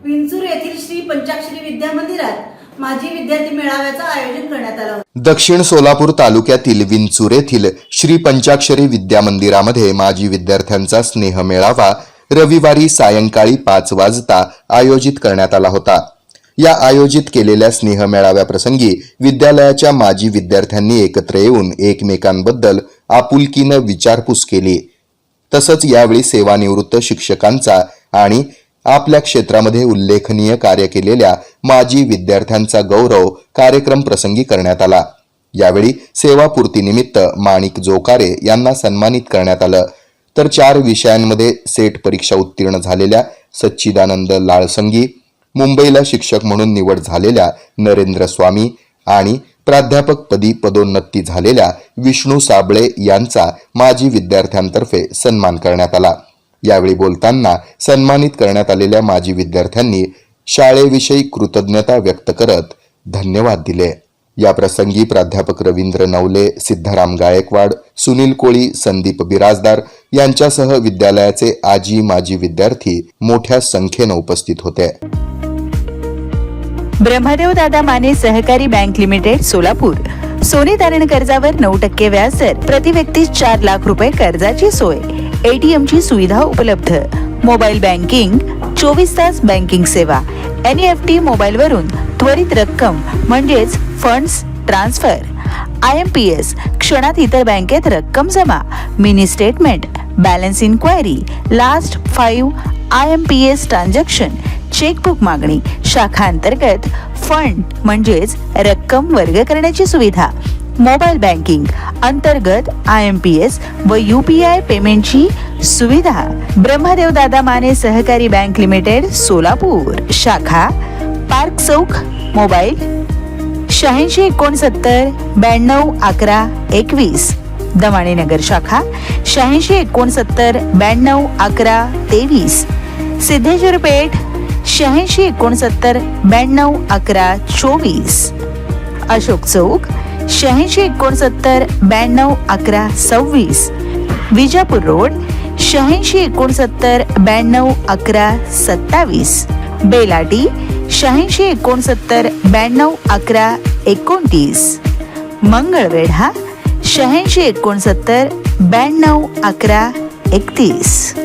विंचूर येथील श्री पंचाक्षरी विद्या मंदिरात माजी विद्यार्थी मेळाव्याचं आयोजन करण्यात आलं होतं। दक्षिण सोलापूर तालुक्यातील विंचूर येथील श्री पंचाक्षरी विद्या मंदिरामध्ये माजी विद्यार्थ्यांचा स्नेह मेळावा रविवारी सायंकाळी 5 वाजता आयोजित करण्यात आला होता। या आयोजित केलेल्या स्नेह मेळाव्याप्रसंगी विद्यालयाच्या माजी विद्यार्थ्यांनी एकत्र येऊन एकमेकांबद्दल आपुलकीनं विचारपूस केली। तसंच यावेळी सेवानिवृत्त शिक्षकांचा आणि आपल्या क्षेत्रामध्ये उल्लेखनीय कार्य केलेल्या माजी विद्यार्थ्यांचा गौरव कार्यक्रम प्रसंगी करण्यात आला। यावेळी सेवापूर्तीनिमित्त माणिक जोकारे यांना सन्मानित करण्यात आलं। तर 4 विषयांमध्ये सेट परीक्षा उत्तीर्ण झालेल्या सच्चिदानंद लाळसंगी, मुंबईला शिक्षक म्हणून निवड झालेल्या नरेंद्र स्वामी आणि प्राध्यापकपदी पदोन्नती झालेल्या विष्णू साबळे यांचा माजी विद्यार्थ्यांतर्फे सन्मान करण्यात आला। यावेळी बोलताना सन्मानित करण्यात आलेल्या माजी विद्यार्थ्यांनी शाळेविषयी कृतज्ञता व्यक्त करत धन्यवाद दिले। या प्रसंगी प्राध्यापक रवींद्र नवले, सिद्धाराम गायकवाड, सुनील कोळी, संदीप बिराजदार यांच्यासह विद्यालयाचे आजी माजी विद्यार्थी मोठ्या संख्येने उपस्थित होते। ब्रह्मदेव दादा माने सहकारी बँक लिमिटेड सोलापूर सोने तारण कर्जावर 9% व्याज दर, प्रति व्यक्ती 4 लाख रुपये कर्जाची सोय, ATM ची सुविधा उपलब्ध, मोबाईल बँकिंग, 24 तास बँकिंग सेवा, NEFT मोबाईल वरून त्वरित रक्कम म्हणजेच फंड्स ट्रान्सफर, IMPS क्षणात इतर बँकेत रक्कम जमा, mini statement, balance inquiry, last 5 IMPS transaction, chequebook मागणी, शाखा अंतर्गत फंड म्हणजेच रक्कम वर्ग करण्याची सुविधा, मोबाईल बँकिंग अंतर्गत IMPS व UPI पेमेंटची सुविधा। ब्रह्मदेव दादा माने सहकारी बँक लिमिटेड सोलापूर, शाखा पार्क चौक, मोबाईल 86 69 92 11 21, दमाणेनगर शाखा 86 69 92 11 23, सिद्धेश्वर पेठ 86 69 92 11 24, अशोक चौक 86 69 92 11 26, विजापूर रोड 86 69 92 11 27, बेलाटी 86 69 92 11 29, मंगळवेढा 86 69 92 11 31।